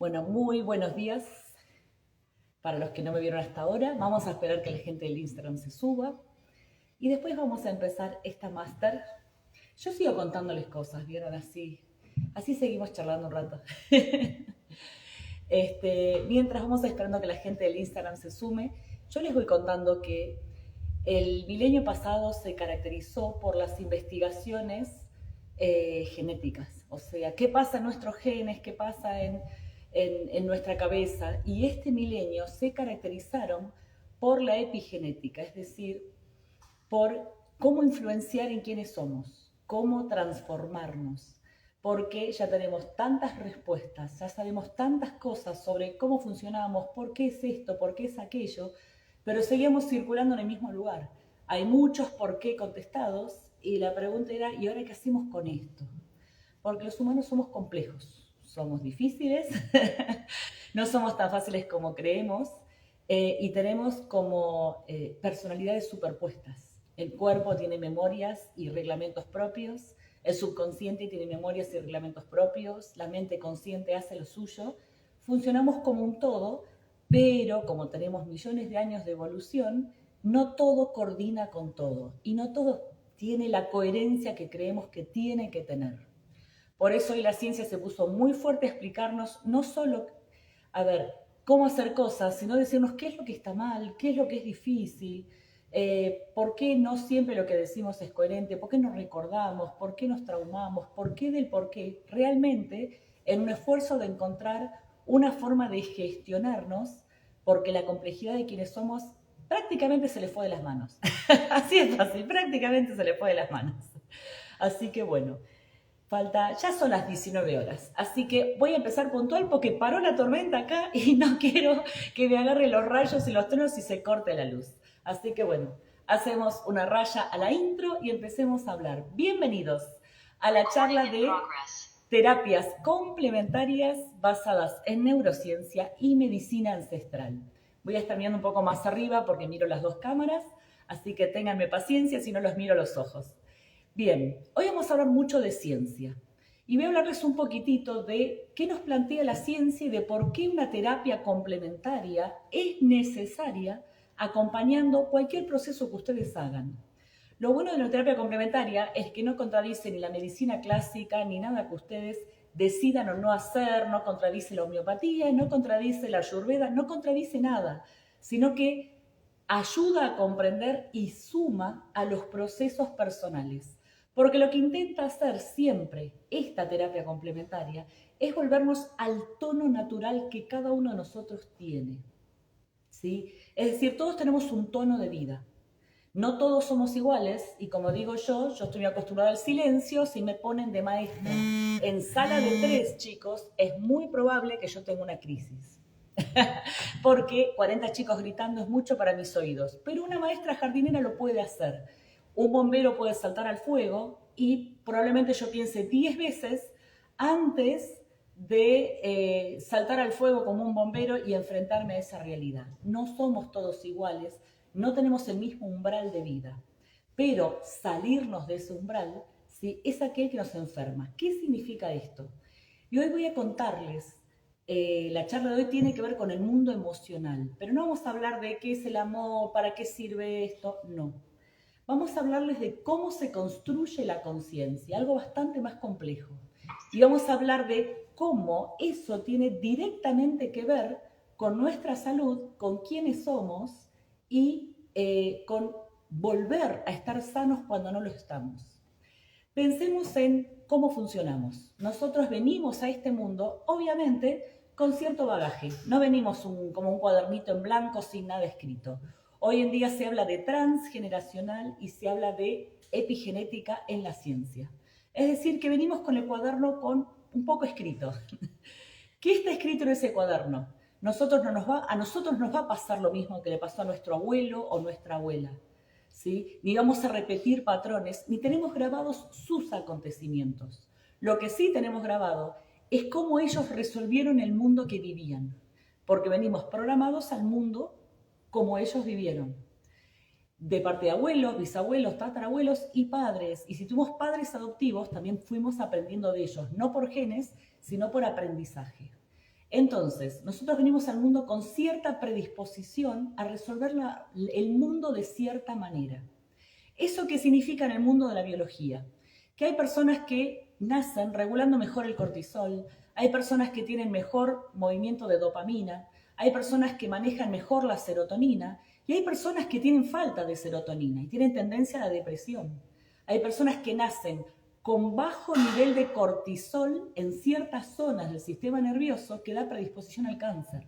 Bueno, muy buenos días para los que no me vieron hasta ahora. Vamos a esperar que la gente del Instagram se suba y después vamos a empezar esta máster. Yo sigo contándoles cosas, ¿vieron? Así seguimos charlando un rato. Mientras vamos esperando que la gente del Instagram se sume, yo les voy contando que el milenio pasado se caracterizó por las investigaciones genéticas. O sea, qué pasa en nuestros genes, qué pasa en nuestra cabeza. Y este milenio se caracterizaron por la epigenética, es decir, por cómo influenciar en quiénes somos, cómo transformarnos, porque ya tenemos tantas respuestas, ya sabemos tantas cosas sobre cómo funcionamos, por qué es esto, por qué es aquello, pero seguimos circulando en el mismo lugar. Hay muchos por qué contestados y la pregunta era, ¿y ahora qué hacemos con esto? Porque los humanos somos complejos, somos difíciles, no somos tan fáciles como creemos y tenemos como personalidades superpuestas. El cuerpo tiene memorias y reglamentos propios, el subconsciente tiene memorias y reglamentos propios, la mente consciente hace lo suyo, funcionamos como un todo, pero como tenemos millones de años de evolución, no todo coordina con todo y no todo tiene la coherencia que creemos que tiene que tener. Por eso hoy la ciencia se puso muy fuerte a explicarnos no solo, a ver, cómo hacer cosas, sino decirnos qué es lo que está mal, qué es lo que es difícil, por qué no siempre lo que decimos es coherente, por qué nos recordamos, por qué nos traumamos, por qué del por qué, realmente en un esfuerzo de encontrar una forma de gestionarnos, porque la complejidad de quienes somos prácticamente se le fue de las manos. Así es fácil, prácticamente se le fue de las manos. Así que bueno, ya son las 19 horas, así que voy a empezar puntual porque paró la tormenta acá y no quiero que me agarre los rayos y los truenos y se corte la luz. Así que bueno, hacemos una raya a la intro y empecemos a hablar. Bienvenidos a la charla de terapias complementarias basadas en neurociencia y medicina ancestral. Voy a estar mirando un poco más arriba porque miro las dos cámaras, así que ténganme paciencia si no los miro a los ojos. Bien, hoy vamos a hablar mucho de ciencia y voy a hablarles un poquitito de qué nos plantea la ciencia y de por qué una terapia complementaria es necesaria acompañando cualquier proceso que ustedes hagan. Lo bueno de una terapia complementaria es que no contradice ni la medicina clásica ni nada que ustedes decidan o no hacer, no contradice la homeopatía, no contradice la ayurveda, no contradice nada, sino que ayuda a comprender y suma a los procesos personales. Porque lo que intenta hacer siempre esta terapia complementaria es volvernos al tono natural que cada uno de nosotros tiene. ¿Sí? Es decir, todos tenemos un tono de vida. No todos somos iguales y como digo yo estoy acostumbrada al silencio. Si me ponen de maestra en sala de 3, chicos, es muy probable que yo tenga una crisis. Porque 40 chicos gritando es mucho para mis oídos. Pero una maestra jardinera lo puede hacer. Un bombero puede saltar al fuego y probablemente yo piense 10 veces antes de saltar al fuego como un bombero y enfrentarme a esa realidad. No somos todos iguales, no tenemos el mismo umbral de vida, pero salirnos de ese umbral, ¿sí?, es aquel que nos enferma. ¿Qué significa esto? Y hoy voy a contarles, la charla de hoy tiene que ver con el mundo emocional, pero no vamos a hablar de qué es el amor, para qué sirve esto, no. Vamos a hablarles de cómo se construye la conciencia, algo bastante más complejo. Y vamos a hablar de cómo eso tiene directamente que ver con nuestra salud, con quiénes somos y con volver a estar sanos cuando no lo estamos. Pensemos en cómo funcionamos. Nosotros venimos a este mundo, obviamente, con cierto bagaje. No venimos como un cuadernito en blanco sin nada escrito. Hoy en día se habla de transgeneracional y se habla de epigenética en la ciencia. Es decir, que venimos con el cuaderno con un poco escrito. ¿Qué está escrito en ese cuaderno? A nosotros nos va a pasar lo mismo que le pasó a nuestro abuelo o nuestra abuela. ¿Sí? Ni vamos a repetir patrones, ni tenemos grabados sus acontecimientos. Lo que sí tenemos grabado es cómo ellos resolvieron el mundo que vivían, porque venimos programados al mundo como ellos vivieron, de parte de abuelos, bisabuelos, tatarabuelos y padres. Y si tuvimos padres adoptivos, también fuimos aprendiendo de ellos, no por genes, sino por aprendizaje. Entonces, nosotros venimos al mundo con cierta predisposición a resolver el mundo de cierta manera. ¿Eso qué significa en el mundo de la biología? Que hay personas que nacen regulando mejor el cortisol, hay personas que tienen mejor movimiento de dopamina, hay personas que manejan mejor la serotonina y hay personas que tienen falta de serotonina y tienen tendencia a la depresión. Hay personas que nacen con bajo nivel de cortisol en ciertas zonas del sistema nervioso que da predisposición al cáncer.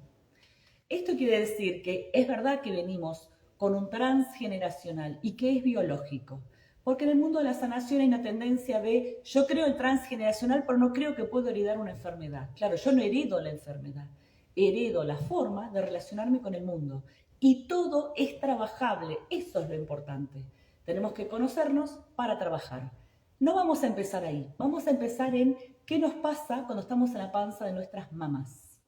Esto quiere decir que es verdad que venimos con un transgeneracional y que es biológico. Porque en el mundo de la sanación hay una tendencia de, yo creo en transgeneracional, pero no creo que puedo heredar una enfermedad. Claro, yo no heredo la enfermedad, heredo la forma de relacionarme con el mundo. Y todo es trabajable, eso es lo importante. Tenemos que conocernos para trabajar. No vamos a empezar ahí, vamos a empezar en qué nos pasa cuando estamos en la panza de nuestras mamás.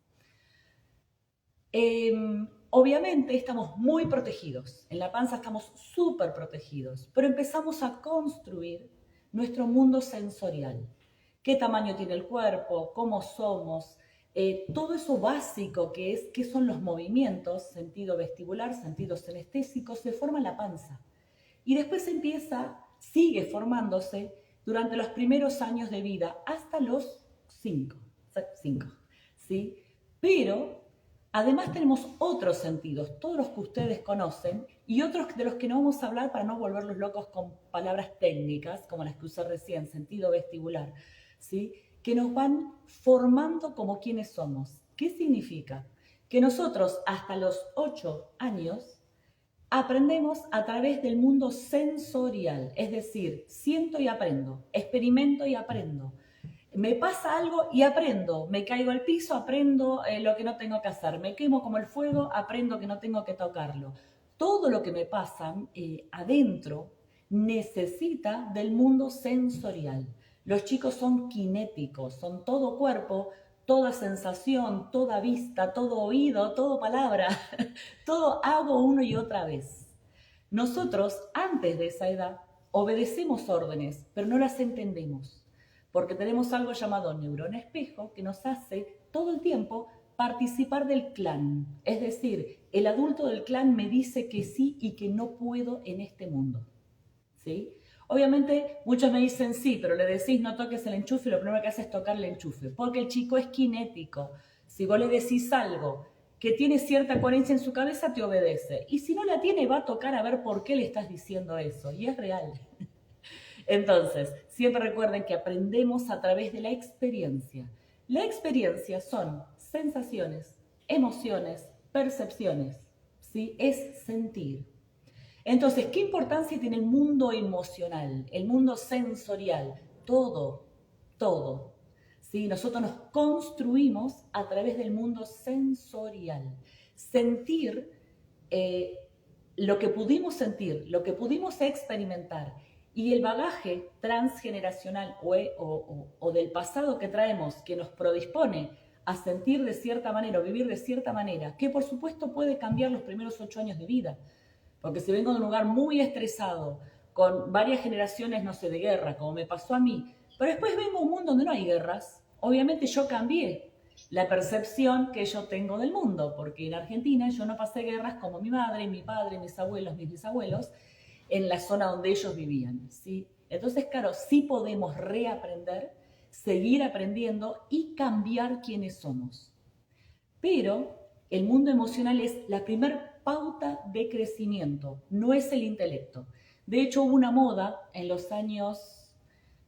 Obviamente estamos muy protegidos, en la panza estamos súper protegidos, pero empezamos a construir nuestro mundo sensorial. ¿Qué tamaño tiene el cuerpo? ¿Cómo somos? Todo eso básico que es, qué son los movimientos, sentido vestibular, sentidos sinestésicos, se forma en la panza. Y después sigue formándose durante los primeros años de vida, hasta los 5, ¿sí? Pero además tenemos otros sentidos, todos los que ustedes conocen, y otros de los que no vamos a hablar para no volverlos locos con palabras técnicas, como las que usé recién, sentido vestibular, ¿sí? Que nos van formando como quienes somos. ¿Qué significa? Que nosotros hasta los 8 años aprendemos a través del mundo sensorial, es decir, siento y aprendo, experimento y aprendo. Me pasa algo y aprendo, me caigo al piso, aprendo lo que no tengo que hacer, me quemo como el fuego, aprendo que no tengo que tocarlo. Todo lo que me pasa adentro necesita del mundo sensorial. Los chicos son kinéticos, son todo cuerpo, toda sensación, toda vista, todo oído, todo palabra, todo hago una y otra vez. Nosotros, antes de esa edad, obedecemos órdenes, pero no las entendemos porque tenemos algo llamado neurona espejo que nos hace todo el tiempo participar del clan. Es decir, el adulto del clan me dice que sí y que no puedo en este mundo. ¿Sí? Obviamente muchos me dicen sí, pero le decís no toques el enchufe y lo primero que hace es tocar el enchufe, porque el chico es kinético. Si vos le decís algo que tiene cierta coherencia en su cabeza, te obedece. Y si no la tiene, va a tocar a ver por qué le estás diciendo eso. Y es real. Entonces, siempre recuerden que aprendemos a través de la experiencia. La experiencia son sensaciones, emociones, percepciones, ¿sí? Es sentir. Entonces, ¿qué importancia tiene el mundo emocional, el mundo sensorial? Todo, todo. ¿Sí? Nosotros nos construimos a través del mundo sensorial. Sentir lo que pudimos sentir, lo que pudimos experimentar y el bagaje transgeneracional o del pasado que traemos que nos predispone a sentir de cierta manera o vivir de cierta manera, que por supuesto puede cambiar los primeros 8 años de vida. Porque si vengo de un lugar muy estresado, con varias generaciones, no sé, de guerra, como me pasó a mí, pero después vengo a un mundo donde no hay guerras, obviamente yo cambié la percepción que yo tengo del mundo, porque en Argentina yo no pasé guerras como mi madre, mi padre, mis abuelos, mis bisabuelos, en la zona donde ellos vivían, ¿sí? Entonces, claro, sí podemos reaprender, seguir aprendiendo y cambiar quiénes somos. Pero el mundo emocional es la primer pauta de crecimiento, no es el intelecto. De hecho, hubo una moda en los años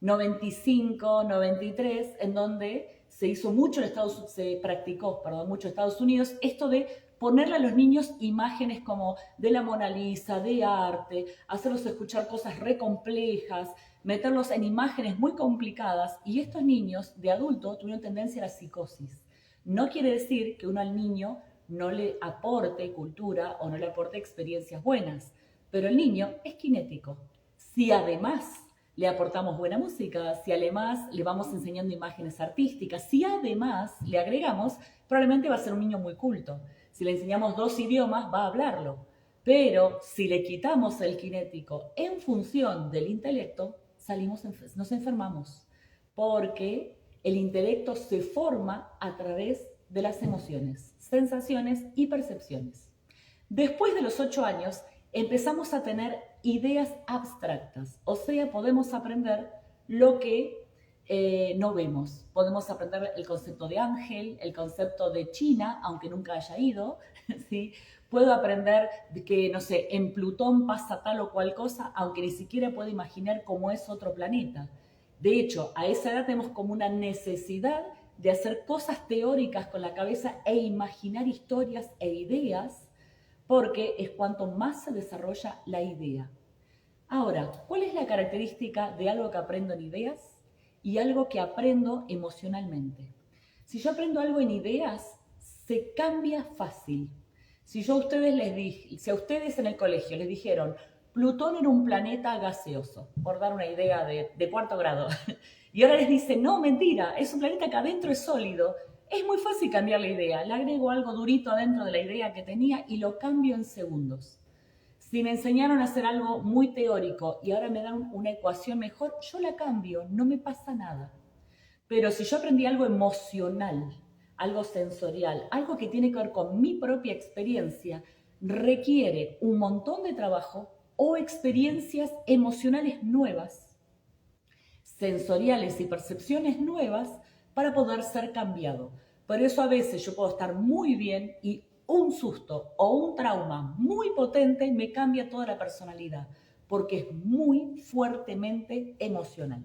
95, 93, en donde se practicó mucho en Estados Unidos, esto de ponerle a los niños imágenes como de la Mona Lisa, de arte, hacerlos escuchar cosas re complejas, meterlos en imágenes muy complicadas, y estos niños de adulto tuvieron tendencia a la psicosis. No quiere decir que uno al niño no le aporte cultura o no le aporte experiencias buenas, pero el niño es kinético. Si además le aportamos buena música, si además le vamos enseñando imágenes artísticas, si además le agregamos, probablemente va a ser un niño muy culto. Si le enseñamos 2 idiomas, va a hablarlo. Pero si le quitamos el kinético en función del intelecto, nos enfermamos. Porque el intelecto se forma a través de las emociones, sensaciones y percepciones. Después de los 8 años, empezamos a tener ideas abstractas, o sea, podemos aprender lo que no vemos. Podemos aprender el concepto de ángel, el concepto de China, aunque nunca haya ido, ¿sí? Puedo aprender que, no sé, en Plutón pasa tal o cual cosa, aunque ni siquiera puedo imaginar cómo es otro planeta. De hecho, a esa edad tenemos como una necesidad de hacer cosas teóricas con la cabeza e imaginar historias e ideas, porque es cuanto más se desarrolla la idea. Ahora, ¿cuál es la característica de algo que aprendo en ideas y algo que aprendo emocionalmente? Si yo aprendo algo en ideas, se cambia fácil. Si yo a ustedes les dije, si a ustedes en el colegio les dijeron Plutón era un planeta gaseoso, por dar una idea de cuarto grado, y ahora les dicen, no, mentira, es un planeta que adentro es sólido, es muy fácil cambiar la idea. Le agrego algo durito adentro de la idea que tenía y lo cambio en segundos. Si me enseñaron a hacer algo muy teórico y ahora me dan una ecuación mejor, yo la cambio, no me pasa nada. Pero si yo aprendí algo emocional, algo sensorial, algo que tiene que ver con mi propia experiencia, requiere un montón de trabajo o experiencias emocionales nuevas, sensoriales y percepciones nuevas para poder ser cambiado. Por eso a veces yo puedo estar muy bien y un susto o un trauma muy potente me cambia toda la personalidad, porque es muy fuertemente emocional,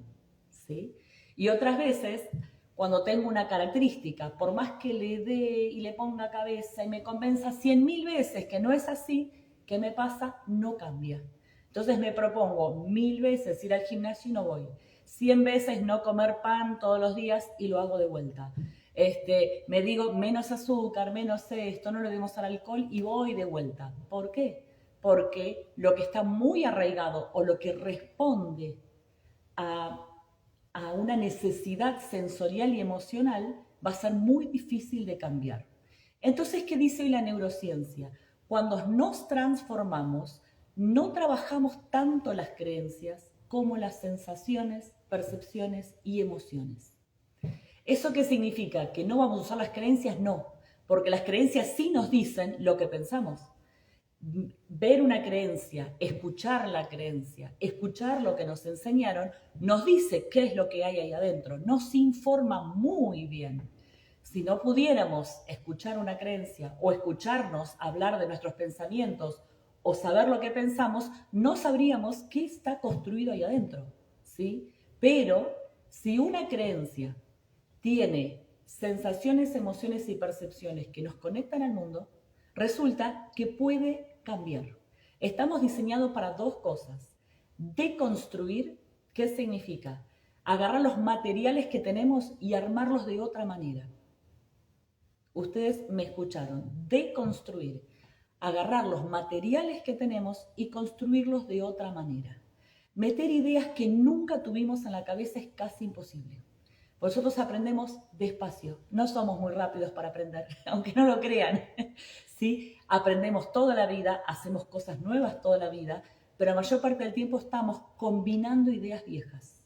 ¿sí? Y otras veces, cuando tengo una característica, por más que le dé y le ponga cabeza y me convenza 100.000 veces que no es así, ¿qué me pasa? No cambia. Entonces me propongo 1000 veces ir al gimnasio y no voy. 100 veces no comer pan todos los días y lo hago de vuelta. Me digo menos azúcar, menos esto, no le demos al alcohol y voy de vuelta. ¿Por qué? Porque lo que está muy arraigado o lo que responde a una necesidad sensorial y emocional va a ser muy difícil de cambiar. Entonces, ¿qué dice hoy la neurociencia? Cuando nos transformamos, no trabajamos tanto las creencias como las sensaciones, percepciones y emociones. ¿Eso qué significa? ¿Que no vamos a usar las creencias? No, porque las creencias sí nos dicen lo que pensamos. Ver una creencia, escuchar la creencia, escuchar lo que nos enseñaron, nos dice qué es lo que hay ahí adentro, nos informa muy bien. Si no pudiéramos escuchar una creencia o escucharnos hablar de nuestros pensamientos o saber lo que pensamos, no sabríamos qué está construido ahí adentro, ¿sí? Pero si una creencia tiene sensaciones, emociones y percepciones que nos conectan al mundo, resulta que puede cambiar. Estamos diseñados para dos cosas. Deconstruir, ¿qué significa? Agarrar los materiales que tenemos y armarlos de otra manera. Ustedes me escucharon. Deconstruir. Agarrar los materiales que tenemos y construirlos de otra manera. Meter ideas que nunca tuvimos en la cabeza es casi imposible. Nosotros aprendemos despacio, no somos muy rápidos para aprender, aunque no lo crean. ¿Sí? Aprendemos toda la vida, hacemos cosas nuevas toda la vida, pero la mayor parte del tiempo estamos combinando ideas viejas.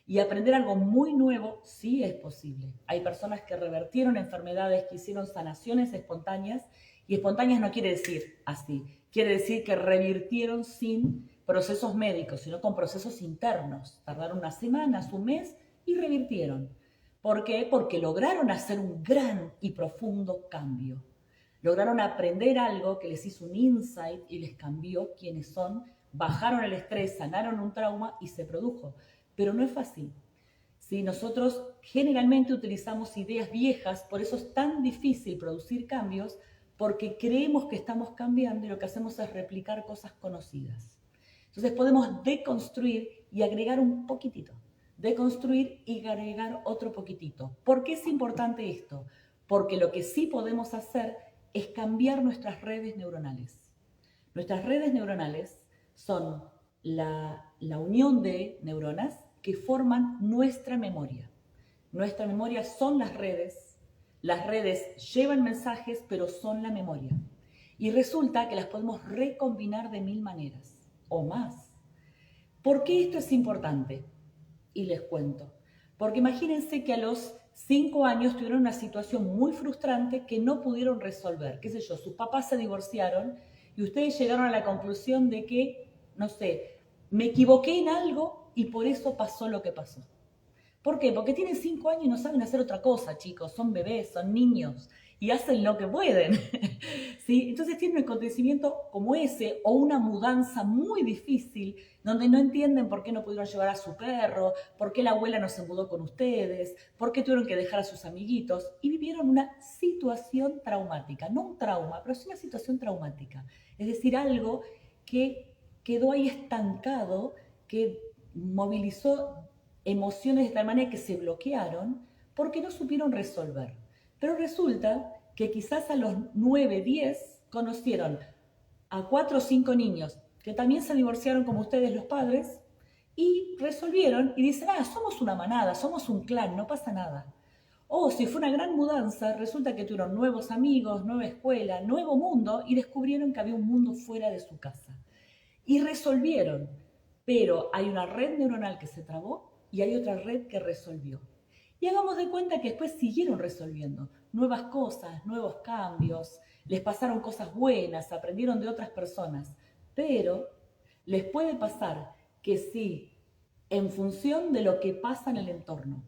Y aprender algo muy nuevo sí es posible. Hay personas que revertieron enfermedades, que hicieron sanaciones espontáneas, y espontáneas no quiere decir así, quiere decir que revirtieron sin procesos médicos, sino con procesos internos. Tardaron unas semanas, un mes y revirtieron. ¿Por qué? Porque lograron hacer un gran y profundo cambio. Lograron aprender algo que les hizo un insight y les cambió quiénes son, bajaron el estrés, sanaron un trauma y se produjo. Pero no es fácil. ¿Sí? Nosotros generalmente utilizamos ideas viejas, por eso es tan difícil producir cambios, porque creemos que estamos cambiando y lo que hacemos es replicar cosas conocidas. Entonces podemos deconstruir y agregar un poquitito. Deconstruir y agregar otro poquitito. ¿Por qué es importante esto? Porque lo que sí podemos hacer es cambiar nuestras redes neuronales. Nuestras redes neuronales son la unión de neuronas que forman nuestra memoria. Nuestra memoria son las redes llevan mensajes, pero son la memoria. Y resulta que las podemos recombinar de 1000 maneras o más. ¿Por qué esto es importante? Y les cuento. Porque imagínense que a los 5 años tuvieron una situación muy frustrante que no pudieron resolver. Qué sé yo, sus papás se divorciaron y ustedes llegaron a la conclusión de que, no sé, me equivoqué en algo y por eso pasó lo que pasó. ¿Por qué? Porque tienen 5 años y no saben hacer otra cosa, chicos. Son bebés, son niños y hacen lo que pueden. ¿Sí? Entonces tienen un acontecimiento como ese o una mudanza muy difícil donde no entienden por qué no pudieron llevar a su perro, por qué la abuela no se mudó con ustedes, por qué tuvieron que dejar a sus amiguitos y vivieron una situación traumática. No un trauma, pero sí una situación traumática. Es decir, algo que quedó ahí estancado, que movilizó emociones de tal manera que se bloquearon porque no supieron resolver. Pero resulta que quizás a los 9, 10 conocieron a 4 o 5 niños que también se divorciaron como ustedes los padres y resolvieron y dicen, somos una manada, somos un clan, no pasa nada. O si fue una gran mudanza, resulta que tuvieron nuevos amigos, nueva escuela, nuevo mundo y descubrieron que había un mundo fuera de su casa. Y resolvieron, pero hay una red neuronal que se trabó y hay otra red que resolvió. Y hagamos de cuenta que después siguieron resolviendo nuevas cosas, nuevos cambios, les pasaron cosas buenas, aprendieron de otras personas, pero les puede pasar que si en función de lo que pasa en el entorno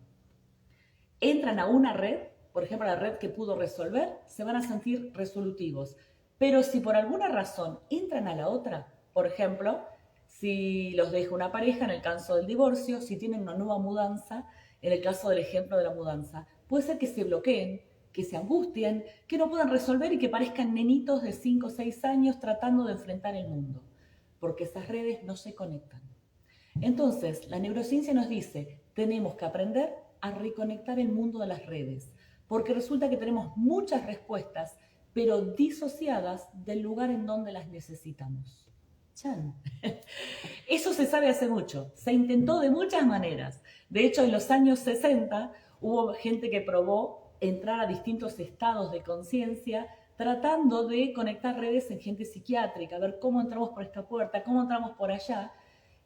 entran a una red, por ejemplo la red que pudo resolver, se van a sentir resolutivos. Pero si por alguna razón entran a la otra, por ejemplo, si los deja una pareja en el caso del divorcio, si tienen una nueva mudanza, en el caso del ejemplo de la mudanza, puede ser que se bloqueen, que se angustien, que no puedan resolver y que parezcan nenitos de 5 o 6 años tratando de enfrentar el mundo, porque esas redes no se conectan. Entonces, la neurociencia nos dice, tenemos que aprender a reconectar el mundo de las redes, porque resulta que tenemos muchas respuestas, pero disociadas del lugar en donde las necesitamos. Chan. Eso se sabe hace mucho, se intentó de muchas maneras. De hecho, en los años 60 hubo gente que probó entrar a distintos estados de conciencia tratando de conectar redes en gente psiquiátrica, a ver cómo entramos por esta puerta, cómo entramos por allá.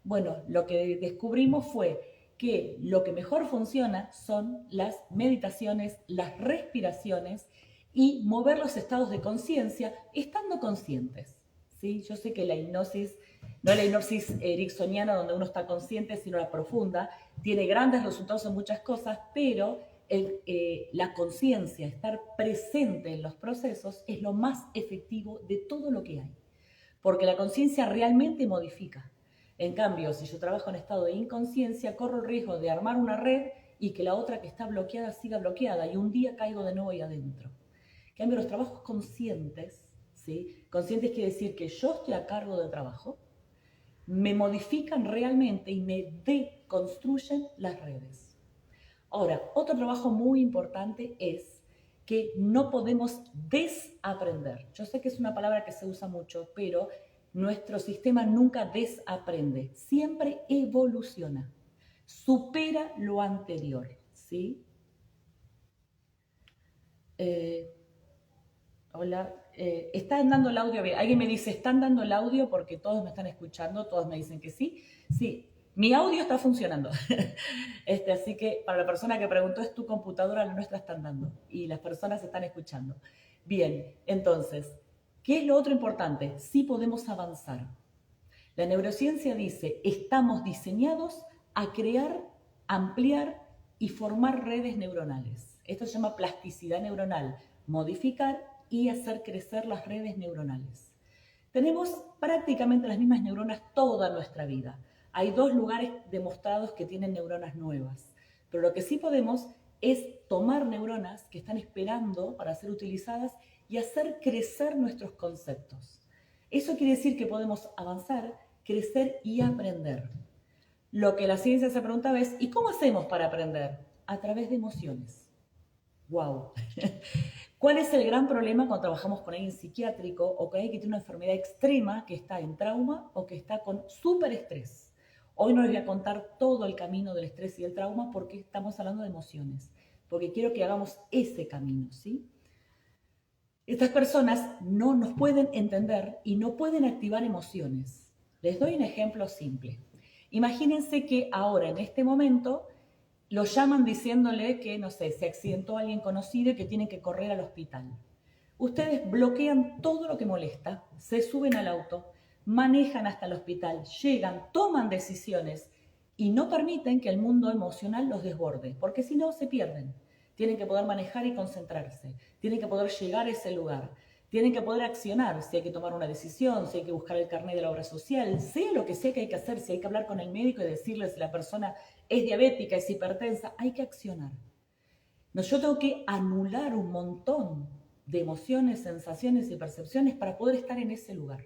Bueno, lo que descubrimos fue que lo que mejor funciona son las meditaciones, las respiraciones y mover los estados de conciencia estando conscientes. ¿Sí? Yo sé que la hipnosis, no la hipnosis ericksoniana donde uno está consciente, sino la profunda, tiene grandes resultados en muchas cosas, pero la conciencia, estar presente en los procesos, es lo más efectivo de todo lo que hay. Porque la conciencia realmente modifica. En cambio, si yo trabajo en estado de inconsciencia, corro el riesgo de armar una red y que la otra que está bloqueada siga bloqueada y un día caigo de nuevo ahí adentro. En cambio, los trabajos conscientes, ¿sí? Conscientes quiere decir que yo estoy a cargo del trabajo, me modifican realmente y me deconstruyen las redes. Ahora, otro trabajo muy importante es que no podemos desaprender. Yo sé que es una palabra que se usa mucho, pero nuestro sistema nunca desaprende, siempre evoluciona, supera lo anterior, ¿sí? Hola, ¿están dando el audio bien? Alguien me dice, ¿están dando el audio? Porque todos me están escuchando, todos me dicen que sí. Sí, mi audio está funcionando. Así que para la persona que preguntó, es tu computadora, la nuestra están dando y las personas están escuchando. Bien, entonces, ¿qué es lo otro importante? Sí podemos avanzar. La neurociencia dice, estamos diseñados a crear, ampliar y formar redes neuronales. Esto se llama plasticidad neuronal, modificar y hacer crecer las redes neuronales. Tenemos prácticamente las mismas neuronas toda nuestra vida. Hay 2 lugares demostrados que tienen neuronas nuevas, pero lo que sí podemos es tomar neuronas que están esperando para ser utilizadas y hacer crecer nuestros conceptos. Eso quiere decir que podemos avanzar, crecer y aprender. Lo que la ciencia se preguntaba es, ¿y cómo hacemos para aprender? A través de emociones. ¡Wow! ¿Cuál es el gran problema cuando trabajamos con alguien psiquiátrico o con alguien que tiene una enfermedad extrema, que está en trauma o que está con súper estrés? Hoy no les voy a contar todo el camino del estrés y del trauma porque estamos hablando de emociones, porque quiero que hagamos ese camino, ¿sí? Estas personas no nos pueden entender y no pueden activar emociones. Les doy un ejemplo simple. Imagínense que ahora, en este momento, lo llaman diciéndole que, no sé, se accidentó alguien conocido y que tienen que correr al hospital. Ustedes bloquean todo lo que molesta, se suben al auto, manejan hasta el hospital, llegan, toman decisiones y no permiten que el mundo emocional los desborde, porque si no se pierden. Tienen que poder manejar y concentrarse, tienen que poder llegar a ese lugar, tienen que poder accionar, si hay que tomar una decisión, si hay que buscar el carnet de la obra social, sea lo que sea que hay que hacer, si hay que hablar con el médico y decirle si la persona es diabética, es hipertensa, hay que accionar. No, yo tengo que anular un montón de emociones, sensaciones y percepciones para poder estar en ese lugar.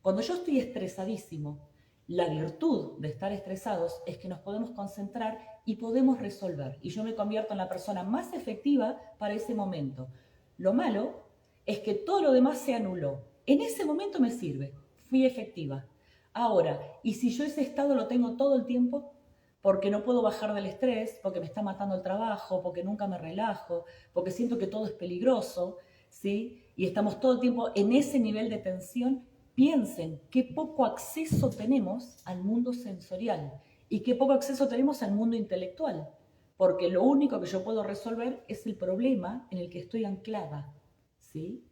Cuando yo estoy estresadísimo, la virtud de estar estresados es que nos podemos concentrar y podemos resolver. Y yo me convierto en la persona más efectiva para ese momento. Lo malo es que todo lo demás se anuló. En ese momento me sirve, fui efectiva. Ahora, ¿y si yo ese estado lo tengo todo el tiempo? Porque no puedo bajar del estrés, porque me está matando el trabajo, porque nunca me relajo, porque siento que todo es peligroso, ¿sí? Y estamos todo el tiempo en ese nivel de tensión. Piensen qué poco acceso tenemos al mundo sensorial y qué poco acceso tenemos al mundo intelectual, porque lo único que yo puedo resolver es el problema en el que estoy anclada, ¿sí?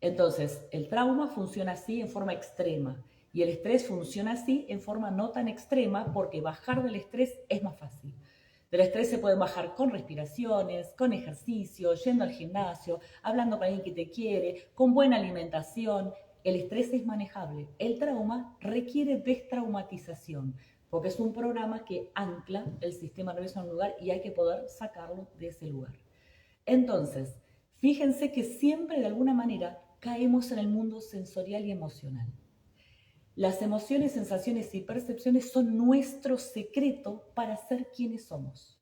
Entonces, el trauma funciona así en forma extrema y el estrés funciona así en forma no tan extrema porque bajar del estrés es más fácil. Del estrés se puede bajar con respiraciones, con ejercicio, yendo al gimnasio, hablando con alguien que te quiere, con buena alimentación. El estrés es manejable. El trauma requiere destraumatización porque es un programa que ancla el sistema nervioso en un lugar y hay que poder sacarlo de ese lugar. Entonces, fíjense que siempre de alguna manera caemos en el mundo sensorial y emocional. Las emociones, sensaciones y percepciones son nuestro secreto para ser quienes somos.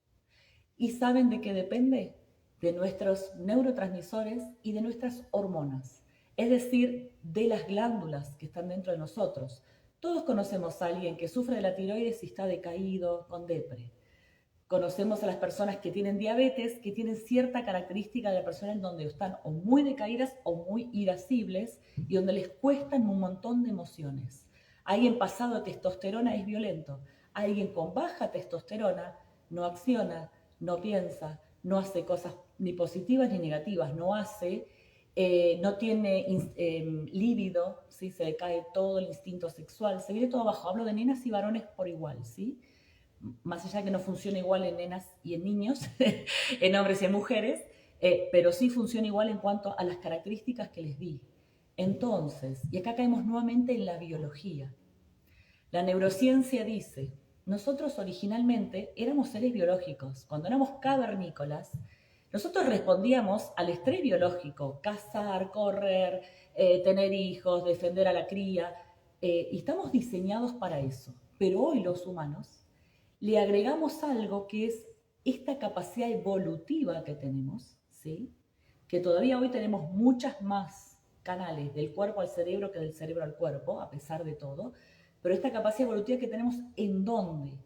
¿Y saben de qué depende? De nuestros neurotransmisores y de nuestras hormonas, es decir, de las glándulas que están dentro de nosotros. Todos conocemos a alguien que sufre de la tiroides y está decaído, con depre. Conocemos a las personas que tienen diabetes, que tienen cierta característica de la persona en donde están o muy decaídas o muy irascibles y donde les cuestan un montón de emociones. Alguien pasado de testosterona es violento. Alguien con baja testosterona no acciona, no piensa, no hace cosas ni positivas ni negativas, no tiene líbido, ¿sí? Se decae todo el instinto sexual, se viene todo abajo. Hablo de nenas y varones por igual, ¿sí? Más allá de que no funciona igual en nenas y en niños, en hombres y en mujeres, pero sí funciona igual en cuanto a las características que les di. Entonces, y acá caemos nuevamente en la biología. La neurociencia dice, nosotros originalmente éramos seres biológicos. Cuando éramos cavernícolas, nosotros respondíamos al estrés biológico, cazar, correr, tener hijos, defender a la cría, y estamos diseñados para eso. Pero hoy los humanos le agregamos algo que es esta capacidad evolutiva que tenemos, ¿sí? Que todavía hoy tenemos muchas más canales del cuerpo al cerebro que del cerebro al cuerpo, a pesar de todo, pero esta capacidad evolutiva que tenemos, ¿en dónde?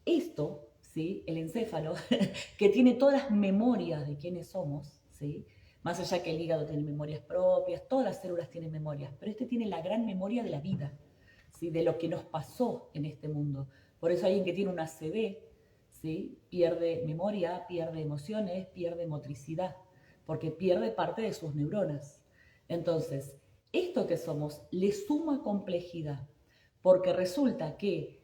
Esto, ¿sí? El encéfalo, que tiene todas las memorias de quiénes somos, ¿sí? Más allá que el hígado tiene memorias propias, todas las células tienen memorias, pero este tiene la gran memoria de la vida, ¿sí? De lo que nos pasó en este mundo. Por eso alguien que tiene una ACV, ¿sí? Pierde memoria, pierde emociones, pierde motricidad, porque pierde parte de sus neuronas. Entonces, esto que somos le suma complejidad, porque resulta que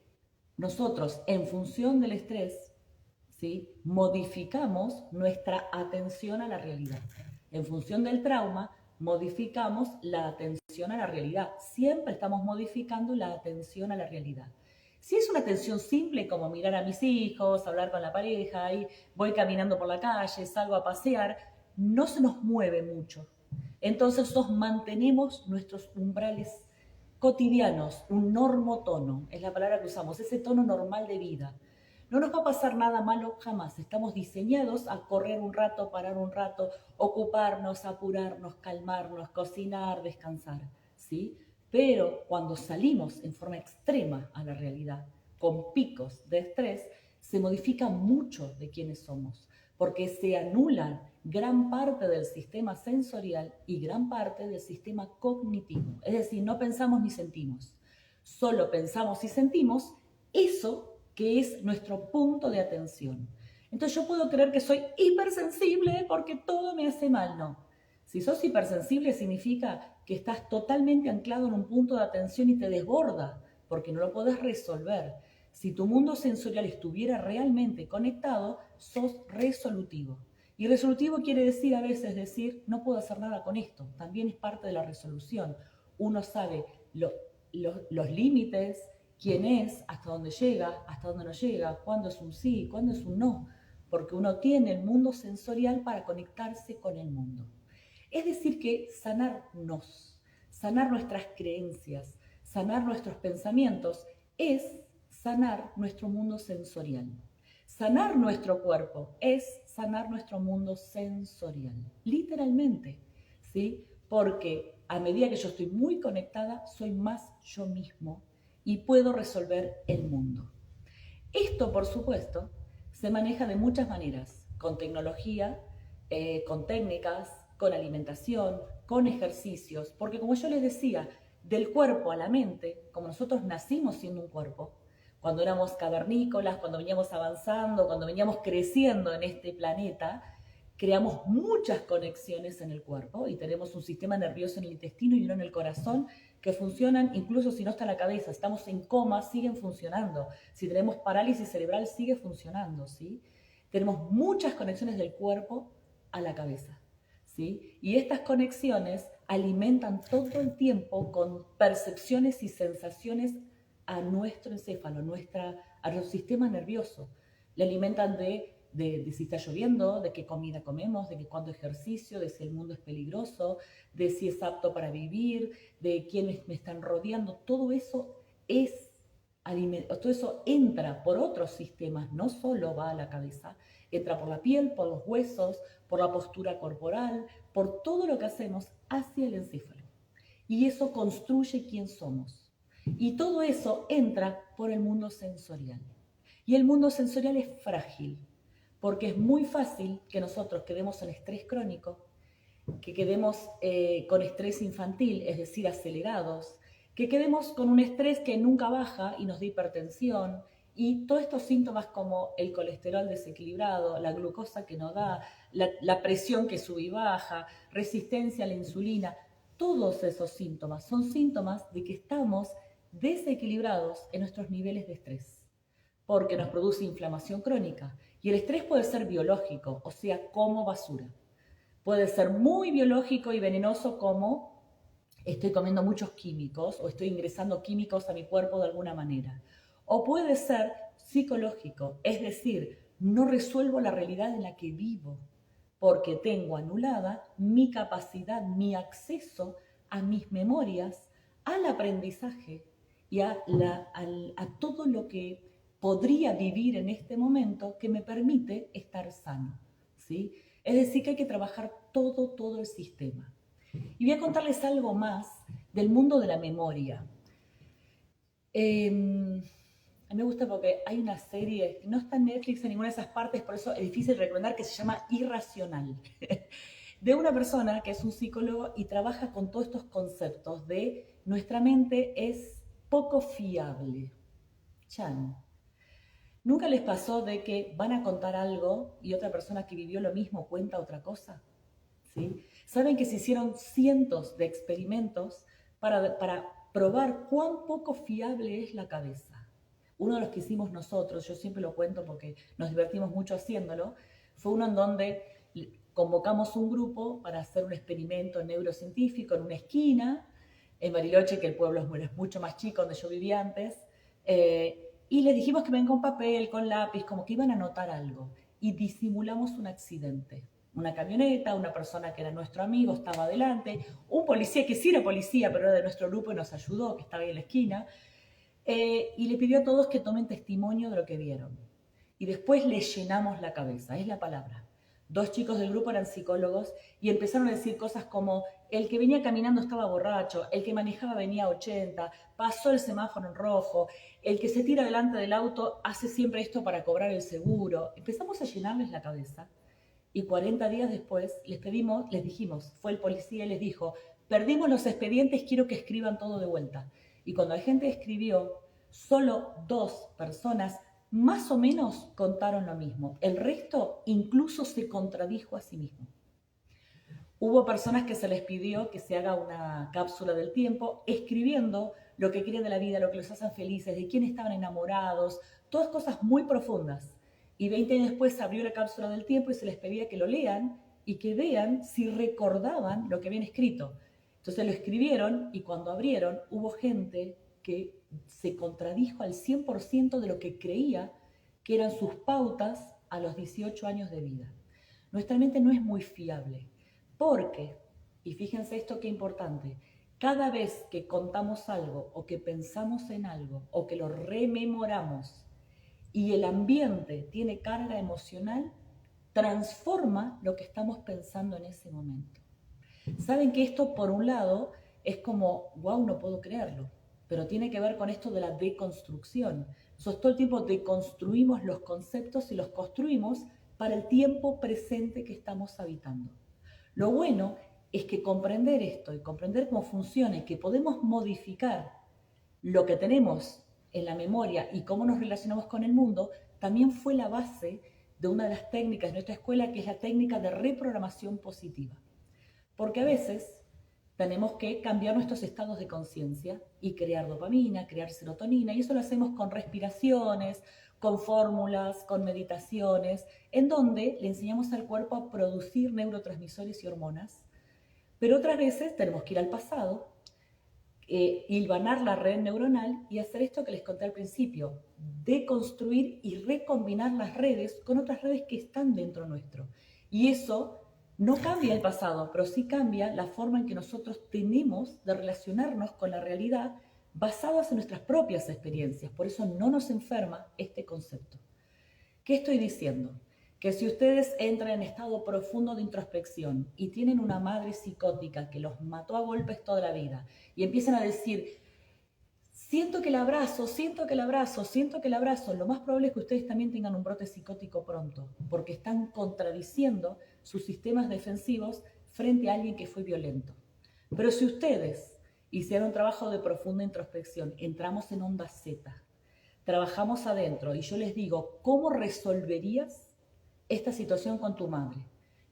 nosotros, en función del estrés, ¿sí? Modificamos nuestra atención a la realidad. En función del trauma, modificamos la atención a la realidad. Siempre estamos modificando la atención a la realidad. Si es una atención simple como mirar a mis hijos, hablar con la pareja, y voy caminando por la calle, salgo a pasear, no se nos mueve mucho. Entonces nos mantenemos nuestros umbrales cotidianos, un normotono, es la palabra que usamos, ese tono normal de vida. No nos va a pasar nada malo jamás. Estamos diseñados a correr un rato, parar un rato, ocuparnos, apurarnos, calmarnos, cocinar, descansar, ¿sí? Pero cuando salimos en forma extrema a la realidad, con picos de estrés, se modifica mucho de quiénes somos, porque se anulan gran parte del sistema sensorial y gran parte del sistema cognitivo. Es decir, no pensamos ni sentimos, solo pensamos y sentimos eso que es nuestro punto de atención. Entonces yo puedo creer que soy hipersensible porque todo me hace mal. No. Si sos hipersensible significa que estás totalmente anclado en un punto de atención y te desborda porque no lo podés resolver. Si tu mundo sensorial estuviera realmente conectado, sos resolutivo. Y resolutivo quiere decir a veces decir, no puedo hacer nada con esto. También es parte de la resolución. Uno sabe los límites, quién es, hasta dónde llega, hasta dónde no llega, cuándo es un sí, cuándo es un no, porque uno tiene el mundo sensorial para conectarse con el mundo. Es decir, que sanarnos, sanar nuestras creencias, sanar nuestros pensamientos, es sanar nuestro mundo sensorial. Sanar nuestro cuerpo es sanar nuestro mundo sensorial, literalmente, ¿sí? Porque a medida que yo estoy muy conectada, soy más yo mismo y puedo resolver el mundo. Esto, por supuesto, se maneja de muchas maneras, con tecnología, con técnicas, con alimentación, con ejercicios, porque como yo les decía, del cuerpo a la mente, como nosotros nacimos siendo un cuerpo, cuando éramos cavernícolas, cuando veníamos avanzando, cuando veníamos creciendo en este planeta, creamos muchas conexiones en el cuerpo y tenemos un sistema nervioso en el intestino y uno en el corazón que funcionan incluso si no está en la cabeza, estamos en coma, siguen funcionando. Si tenemos parálisis cerebral, sigue funcionando, ¿sí? Tenemos muchas conexiones del cuerpo a la cabeza, ¿sí? Y estas conexiones alimentan todo el tiempo con percepciones y sensaciones a nuestro encéfalo, a nuestro sistema nervioso. Le alimentan de si está lloviendo, de qué comida comemos, de cuándo ejercicio, de si el mundo es peligroso, de si es apto para vivir, de quiénes me están rodeando. Todo eso todo eso entra por otros sistemas, no solo va a la cabeza, entra por la piel, por los huesos, por la postura corporal, por todo lo que hacemos hacia el encéfalo. Y eso construye quién somos. Y todo eso entra por el mundo sensorial. Y el mundo sensorial es frágil, porque es muy fácil que nosotros quedemos en estrés crónico, que quedemos con estrés infantil, es decir, acelerados, que quedemos con un estrés que nunca baja y nos da hipertensión, y todos estos síntomas como el colesterol desequilibrado, la glucosa que no da, la presión que sube y baja, resistencia a la insulina, todos esos síntomas son síntomas de que estamos desequilibrados en nuestros niveles de estrés, porque nos produce inflamación crónica. Y el estrés puede ser biológico, o sea, como basura. Puede ser muy biológico y venenoso como estoy comiendo muchos químicos o estoy ingresando químicos a mi cuerpo de alguna manera. O puede ser psicológico, es decir, no resuelvo la realidad en la que vivo porque tengo anulada mi capacidad, mi acceso a mis memorias, al aprendizaje y a todo lo que podría vivir en este momento que me permite estar sano, ¿sí? Es decir, que hay que trabajar todo el sistema. Y voy a contarles algo más del mundo de la memoria. A mí me gusta porque hay una serie, no está en Netflix en ninguna de esas partes, por eso es difícil recomendar, que se llama Irracional, de una persona que es un psicólogo y trabaja con todos estos conceptos de nuestra mente es poco fiable. Chan. ¿Nunca les pasó de que van a contar algo y otra persona que vivió lo mismo cuenta otra cosa? ¿Sí? Saben que se hicieron cientos de experimentos para probar cuán poco fiable es la cabeza. Uno de los que hicimos nosotros, yo siempre lo cuento porque nos divertimos mucho haciéndolo, fue uno en donde convocamos un grupo para hacer un experimento neurocientífico en una esquina, en Bariloche, que el pueblo es mucho más chico, donde yo vivía antes, y les dijimos que vengan con papel, con lápiz, como que iban a anotar algo, y disimulamos un accidente. Una camioneta, una persona que era nuestro amigo estaba adelante, un policía que sí era policía, pero era de nuestro grupo y nos ayudó, que estaba ahí en la esquina, y le pidió a todos que tomen testimonio de lo que vieron. Y después les llenamos la cabeza, es la palabra. Dos chicos del grupo eran psicólogos y empezaron a decir cosas como el que venía caminando estaba borracho, el que manejaba venía a 80, pasó el semáforo en rojo, el que se tira delante del auto hace siempre esto para cobrar el seguro. Empezamos a llenarles la cabeza y 40 días después les dijimos, fue el policía y les dijo, perdimos los expedientes, quiero que escriban todo de vuelta. Y cuando la gente escribió, solo 2 personas más o menos contaron lo mismo. El resto incluso se contradijo a sí mismo. Hubo personas que se les pidió que se haga una cápsula del tiempo escribiendo lo que quieren de la vida, lo que los hacen felices, de quién estaban enamorados, todas cosas muy profundas. Y 20 años después se abrió la cápsula del tiempo y se les pedía que lo lean y que vean si recordaban lo que habían escrito. Entonces lo escribieron y cuando abrieron hubo gente que se contradijo al 100% de lo que creía que eran sus pautas a los 18 años de vida. Nuestra mente no es muy fiable. Porque, y fíjense esto qué importante, cada vez que contamos algo o que pensamos en algo o que lo rememoramos y el ambiente tiene carga emocional, transforma lo que estamos pensando en ese momento. Saben que esto, por un lado, es como, wow, no puedo creerlo, pero tiene que ver con esto de la deconstrucción. Nosotros todo el tiempo deconstruimos los conceptos y los construimos para el tiempo presente que estamos habitando. Lo bueno es que comprender esto y comprender cómo funciona y que podemos modificar lo que tenemos en la memoria y cómo nos relacionamos con el mundo, también fue la base de una de las técnicas de nuestra escuela, que es la técnica de reprogramación positiva. Porque a veces tenemos que cambiar nuestros estados de conciencia y crear dopamina, crear serotonina, y eso lo hacemos con respiraciones, con fórmulas, con meditaciones, en donde le enseñamos al cuerpo a producir neurotransmisores y hormonas. Pero otras veces tenemos que ir al pasado, hilvanar la red neuronal y hacer esto que les conté al principio, deconstruir y recombinar las redes con otras redes que están dentro nuestro. Y eso no cambia el pasado, pero sí cambia la forma en que nosotros tenemos de relacionarnos con la realidad basadas en nuestras propias experiencias. Por eso no nos enferma este concepto. ¿Qué estoy diciendo? Que si ustedes entran en estado profundo de introspección y tienen una madre psicótica que los mató a golpes toda la vida y empiezan a decir, siento que el abrazo, siento que el abrazo, siento que el abrazo, lo más probable es que ustedes también tengan un brote psicótico pronto, porque están contradiciendo sus sistemas defensivos frente a alguien que fue violento. Pero si ustedes hicieron un trabajo de profunda introspección, entramos en onda Z, trabajamos adentro y yo les digo, ¿cómo resolverías esta situación con tu madre?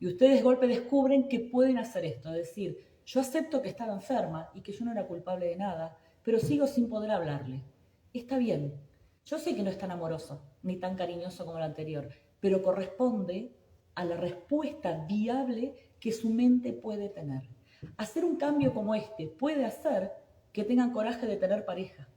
Y ustedes de golpe descubren que pueden hacer esto, es decir, yo acepto que estaba enferma y que yo no era culpable de nada, pero sigo sin poder hablarle. Está bien, yo sé que no es tan amoroso ni tan cariñoso como el anterior, pero corresponde a la respuesta viable que su mente puede tener. Hacer un cambio como este puede hacer que tengan coraje de tener pareja,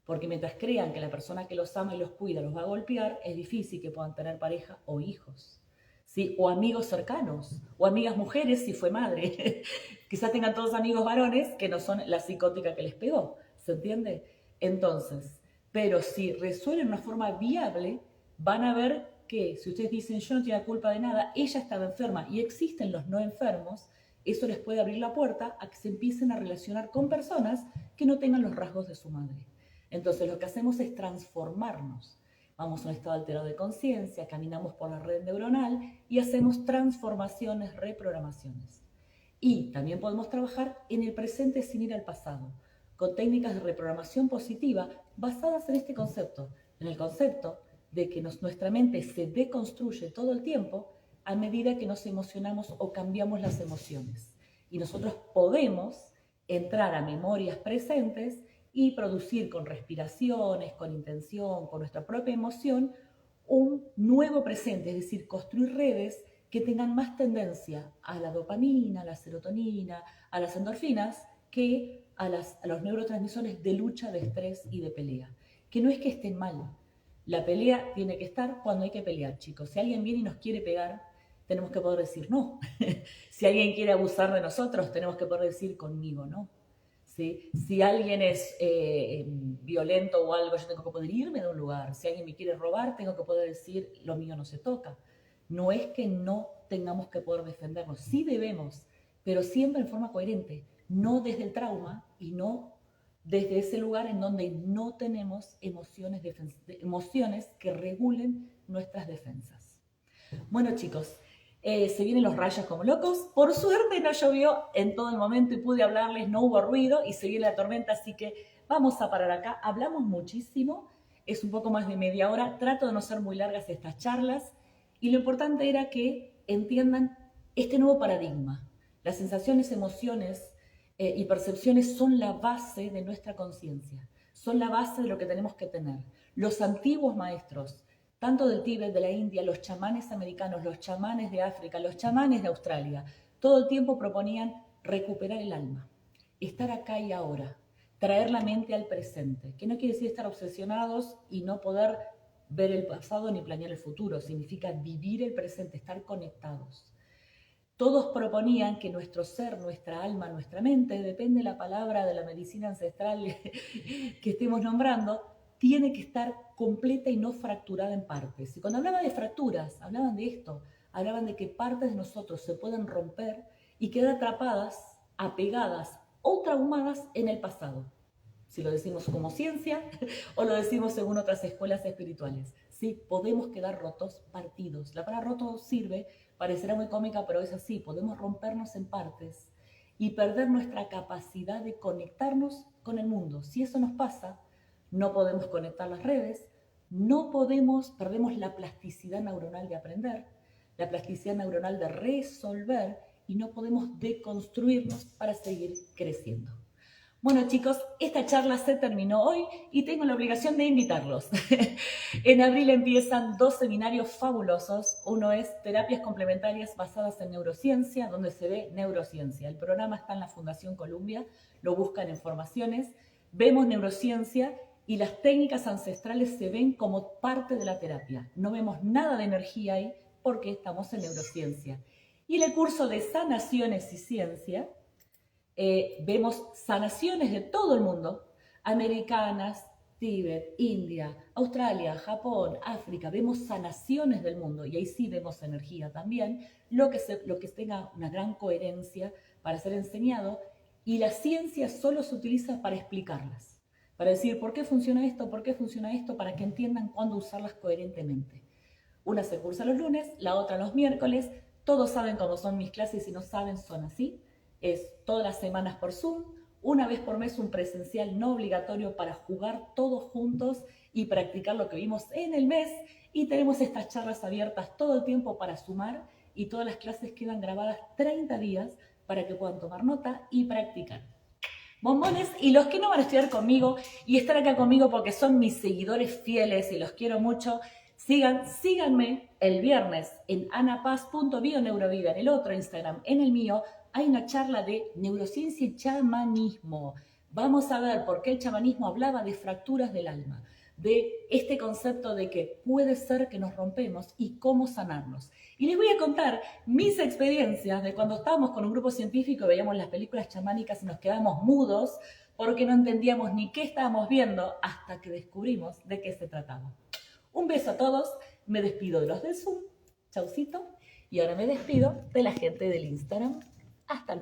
porque mientras crean que la persona que los ama y los cuida los va a golpear, es difícil que puedan tener pareja o hijos, ¿sí? O amigos cercanos, o amigas mujeres si fue madre. Quizás tengan todos amigos varones que no son la psicótica que les pegó, ¿se entiende? Entonces, pero si resuelven de una forma viable, van a ver que si ustedes dicen yo no tenía culpa de nada, ella estaba enferma y existen los no enfermos, eso les puede abrir la puerta a que se empiecen a relacionar con personas que no tengan los rasgos de su madre. Entonces lo que hacemos es transformarnos. Vamos a un estado alterado de conciencia, caminamos por la red neuronal y hacemos transformaciones, reprogramaciones. Y también podemos trabajar en el presente sin ir al pasado, con técnicas de reprogramación positiva basadas en este concepto, en el concepto de que nuestra mente se deconstruye todo el tiempo a medida que nos emocionamos o cambiamos las emociones. Y nosotros podemos entrar a memorias presentes y producir con respiraciones, con intención, con nuestra propia emoción, un nuevo presente, es decir, construir redes que tengan más tendencia a la dopamina, a la serotonina, a las endorfinas, que a los neurotransmisores de lucha, de estrés y de pelea. Que no es que estén mal. La pelea tiene que estar cuando hay que pelear, chicos. Si alguien viene y nos quiere pegar, tenemos que poder decir no. Si alguien quiere abusar de nosotros, tenemos que poder decir conmigo no. ¿Sí? Si alguien es violento o algo, yo tengo que poder irme de un lugar. Si alguien me quiere robar, tengo que poder decir lo mío no se toca. No es que no tengamos que poder defendernos, sí debemos, pero siempre en forma coherente, no desde el trauma y no desde ese lugar en donde no tenemos emociones que regulen nuestras defensas. Bueno, chicos, se vienen los rayos como locos. Por suerte no llovió en todo el momento y pude hablarles, no hubo ruido y se viene la tormenta, así que vamos a parar acá. Hablamos muchísimo. es un poco más de media hora. Trato de no ser muy largas estas charlas y lo importante era que entiendan este nuevo paradigma. Las sensaciones, emociones y percepciones son la base de nuestra conciencia, son la base de lo que tenemos que tener. Los antiguos maestros, tanto del Tíbet, de la India, los chamanes americanos, los chamanes de África, los chamanes de Australia, todo el tiempo proponían recuperar el alma, estar acá y ahora, traer la mente al presente, que no quiere decir estar obsesionados y no poder ver el pasado ni planear el futuro, significa vivir el presente, estar conectados. Todos proponían que nuestro ser, nuestra alma, nuestra mente, depende de la palabra de la medicina ancestral que estemos nombrando, tiene que estar completa y no fracturada en partes. Y cuando hablaba de fracturas, hablaban de esto, hablaban de que partes de nosotros se pueden romper y quedar atrapadas, apegadas o traumadas en el pasado. Si lo decimos como ciencia o lo decimos según otras escuelas espirituales. Sí, podemos quedar rotos, partidos. La palabra roto sirve, parecerá muy cómica, pero es así. Podemos rompernos en partes y perder nuestra capacidad de conectarnos con el mundo. Si eso nos pasa, no podemos conectar las redes, perdemos la plasticidad neuronal de aprender, la plasticidad neuronal de resolver y no podemos deconstruirnos para seguir creciendo. Bueno, chicos, esta charla se terminó hoy y tengo la obligación de invitarlos. En abril empiezan 2 seminarios fabulosos. Uno es terapias complementarias basadas en neurociencia, donde se ve neurociencia. El programa está en la Fundación Columbia, lo buscan en formaciones. Vemos neurociencia y las técnicas ancestrales se ven como parte de la terapia. No vemos nada de energía ahí porque estamos en neurociencia. Y el curso de sanaciones y ciencia, vemos sanaciones de todo el mundo, americanas, Tíbet, India, Australia, Japón, África, vemos sanaciones del mundo y ahí sí vemos energía también, lo que tenga una gran coherencia para ser enseñado y la ciencia solo se utiliza para explicarlas, para decir por qué funciona esto, para que entiendan cuándo usarlas coherentemente. Una se cursa los lunes, la otra los miércoles, todos saben cómo son mis clases, si no saben son así. Es todas las semanas por Zoom, una vez por mes un presencial no obligatorio para jugar todos juntos y practicar lo que vimos en el mes. Y tenemos estas charlas abiertas todo el tiempo para sumar y todas las clases quedan grabadas 30 días para que puedan tomar nota y practicar. Bombones, y los que no van a estudiar conmigo y estar acá conmigo porque son mis seguidores fieles y los quiero mucho, síganme el viernes en anapaz.bioneurovida, en el otro Instagram, en el mío, hay una charla de neurociencia y chamanismo. Vamos a ver por qué el chamanismo hablaba de fracturas del alma, de este concepto de que puede ser que nos rompemos y cómo sanarnos. Y les voy a contar mis experiencias de cuando estábamos con un grupo científico y veíamos las películas chamánicas y nos quedamos mudos porque no entendíamos ni qué estábamos viendo hasta que descubrimos de qué se trataba. Un beso a todos, me despido de los del Zoom, chaucito, y ahora me despido de la gente del Instagram. Hasta luego.